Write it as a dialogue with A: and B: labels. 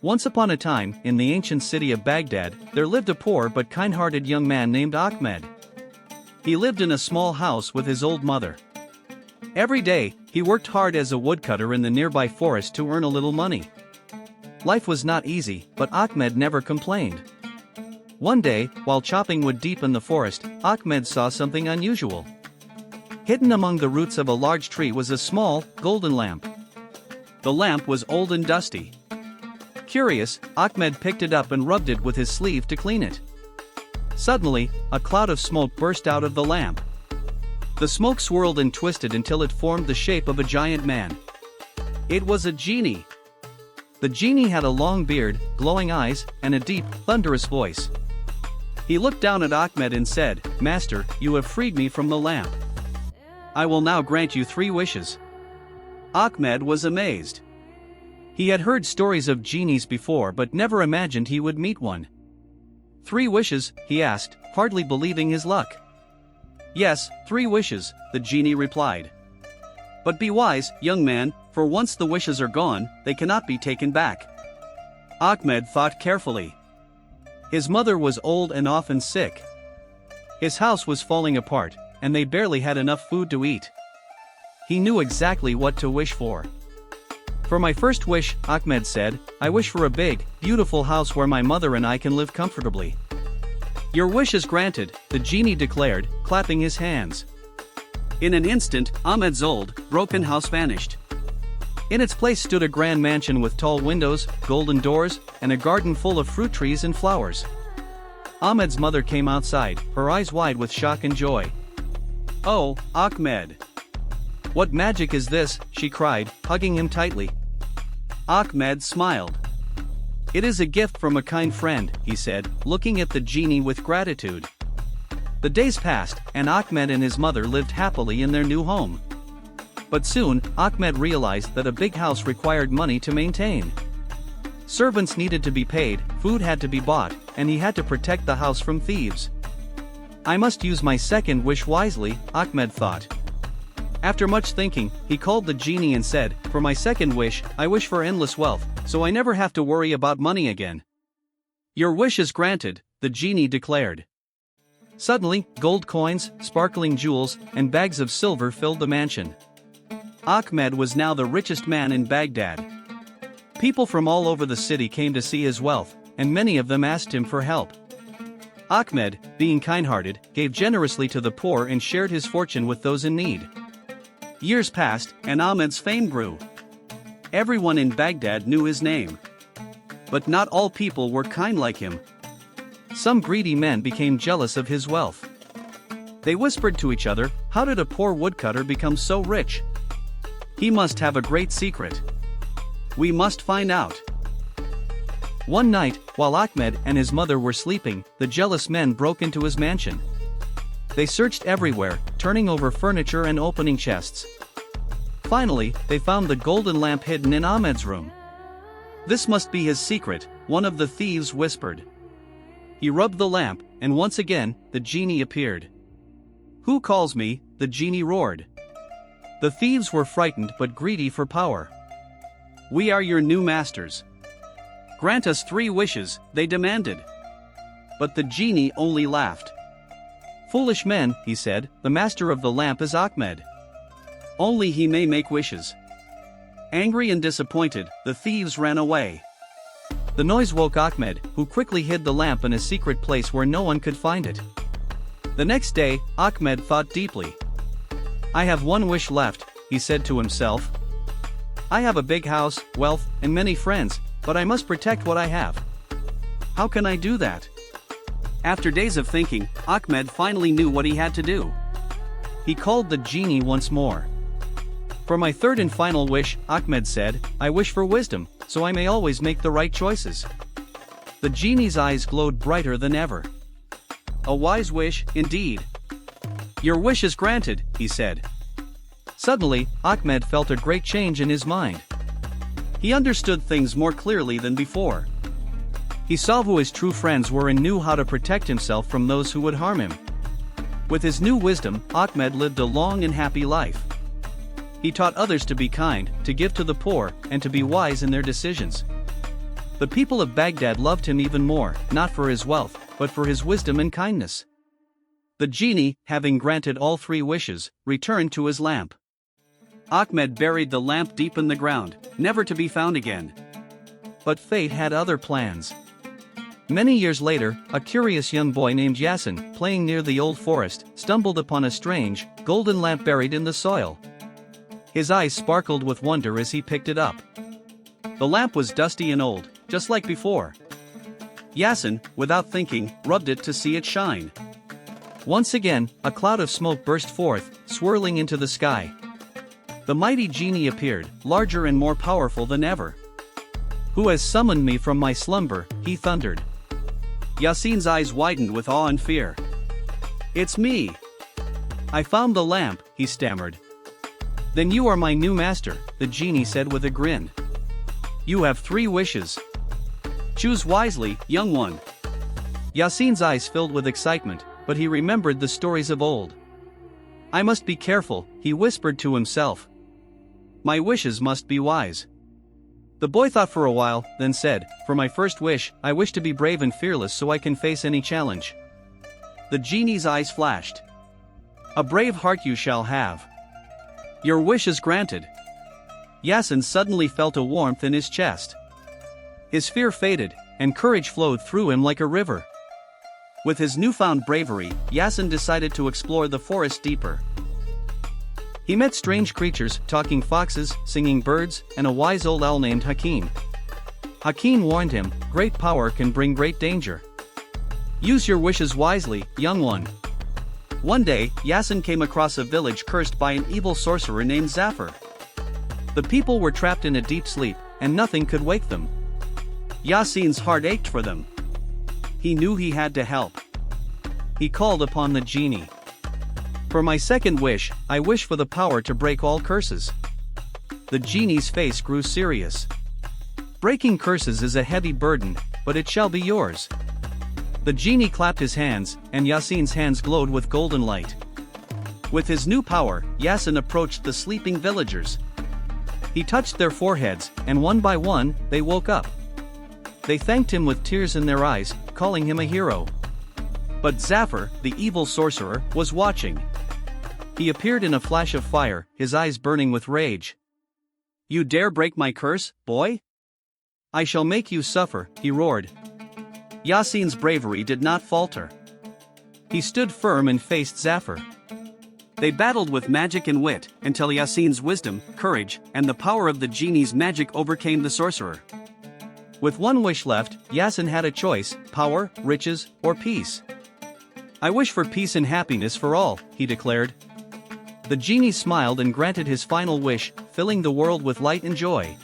A: Once upon a time, in the ancient city of Baghdad, there lived a poor but kind-hearted young man named Ahmed. He lived in a small house with his old mother. Every day, he worked hard as a woodcutter in the nearby forest to earn a little money. Life was not easy, but Ahmed never complained. One day, while chopping wood deep in the forest, Ahmed saw something unusual. Hidden among the roots of a large tree was a small, golden lamp. The lamp was old and dusty. Curious, Ahmed picked it up and rubbed it with his sleeve to clean it. Suddenly, a cloud of smoke burst out of the lamp. The smoke swirled and twisted until it formed the shape of a giant man. It was a genie. The genie had a long beard, glowing eyes, and a deep, thunderous voice. He looked down at Ahmed and said, "Master, you have freed me from the lamp. I will now grant you 3 wishes." Ahmed was amazed. He had heard stories of genies before but never imagined he would meet one. 3 wishes, he asked, hardly believing his luck. "Yes, 3 wishes," the genie replied. "But be wise, young man, for once the wishes are gone, they cannot be taken back." Ahmed thought carefully. His mother was old and often sick. His house was falling apart, and they barely had enough food to eat. He knew exactly what to wish for. "For my first wish," Ahmed said, "I wish for a big, beautiful house where my mother and I can live comfortably." "Your wish is granted," the genie declared, clapping his hands. In an instant, Ahmed's old, broken house vanished. In its place stood a grand mansion with tall windows, golden doors, and a garden full of fruit trees and flowers. Ahmed's mother came outside, her eyes wide with shock and joy. "Oh, Ahmed! What magic is this?" she cried, hugging him tightly. Ahmed smiled. "It is a gift from a kind friend," he said, looking at the genie with gratitude. The days passed, and Ahmed and his mother lived happily in their new home. But soon, Ahmed realized that a big house required money to maintain. Servants needed to be paid, food had to be bought, and he had to protect the house from thieves. "I must use my second wish wisely," Ahmed thought. After much thinking, he called the genie and said, "For my second wish, I wish for endless wealth, so I never have to worry about money again." "Your wish is granted," the genie declared. Suddenly, gold coins, sparkling jewels, and bags of silver filled the mansion. Ahmed was now the richest man in Baghdad. People from all over the city came to see his wealth, and many of them asked him for help. Ahmed, being kind-hearted, gave generously to the poor and shared his fortune with those in need. Years passed, and Ahmed's fame grew. Everyone in Baghdad knew his name. But not all people were kind like him. Some greedy men became jealous of his wealth. They whispered to each other, "How did a poor woodcutter become so rich? He must have a great secret. We must find out." One night, while Ahmed and his mother were sleeping, the jealous men broke into his mansion. They searched everywhere, turning over furniture and opening chests. Finally, they found the golden lamp hidden in Ahmed's room. "This must be his secret," one of the thieves whispered. He rubbed the lamp, and once again, the genie appeared. "Who calls me?" the genie roared. The thieves were frightened but greedy for power. "We are your new masters. Grant us 3 wishes," they demanded. But the genie only laughed. "Foolish men," he said, "the master of the lamp is Ahmed. Only he may make wishes." Angry and disappointed, the thieves ran away. The noise woke Ahmed, who quickly hid the lamp in a secret place where no one could find it. The next day, Ahmed thought deeply. "I have 1 wish left," he said to himself. "I have a big house, wealth, and many friends, but I must protect what I have. How can I do that?" After days of thinking, Ahmed finally knew what he had to do. He called the genie once more. "For my third and final wish," Ahmed said, "I wish for wisdom, so I may always make the right choices." The genie's eyes glowed brighter than ever. "A wise wish, indeed. Your wish is granted," he said. Suddenly, Ahmed felt a great change in his mind. He understood things more clearly than before. He saw who his true friends were and knew how to protect himself from those who would harm him. With his new wisdom, Ahmed lived a long and happy life. He taught others to be kind, to give to the poor, and to be wise in their decisions. The people of Baghdad loved him even more, not for his wealth, but for his wisdom and kindness. The genie, having granted all 3 wishes, returned to his lamp. Ahmed buried the lamp deep in the ground, never to be found again. But fate had other plans. Many years later, a curious young boy named Yasin, playing near the old forest, stumbled upon a strange, golden lamp buried in the soil. His eyes sparkled with wonder as he picked it up. The lamp was dusty and old, just like before. Yasin, without thinking, rubbed it to see it shine. Once again, a cloud of smoke burst forth, swirling into the sky. The mighty genie appeared, larger and more powerful than ever. "Who has summoned me from my slumber?" he thundered. Yasin's eyes widened with awe and fear. "It's me. I found the lamp," he stammered. "Then you are my new master," the genie said with a grin. "You have 3 wishes. Choose wisely, young one." Yasin's eyes filled with excitement, but he remembered the stories of old. "I must be careful," he whispered to himself. "My wishes must be wise." The boy thought for a while, then said, "For my first wish, I wish to be brave and fearless so I can face any challenge." The genie's eyes flashed. "A brave heart you shall have. Your wish is granted." Yasin suddenly felt a warmth in his chest. His fear faded, and courage flowed through him like a river. With his newfound bravery, Yasin decided to explore the forest deeper. He met strange creatures, talking foxes, singing birds, and a wise old owl named Hakim. Hakim warned him, "Great power can bring great danger. Use your wishes wisely, young one." One day, Yasin came across a village cursed by an evil sorcerer named Zafar. The people were trapped in a deep sleep, and nothing could wake them. Yasin's heart ached for them. He knew he had to help. He called upon the genie. "For my second wish, I wish for the power to break all curses." The genie's face grew serious. "Breaking curses is a heavy burden, but it shall be yours." The genie clapped his hands, and Yasin's hands glowed with golden light. With his new power, Yasin approached the sleeping villagers. He touched their foreheads, and one by one, they woke up. They thanked him with tears in their eyes, calling him a hero. But Zafar, the evil sorcerer, was watching. He appeared in a flash of fire, his eyes burning with rage. "You dare break my curse, boy? I shall make you suffer," he roared. Yasin's bravery did not falter. He stood firm and faced Zafar. They battled with magic and wit, until Yasin's wisdom, courage, and the power of the genie's magic overcame the sorcerer. With one wish left, Yasin had a choice: power, riches, or peace. "I wish for peace and happiness for all," he declared. The genie smiled and granted his final wish, filling the world with light and joy.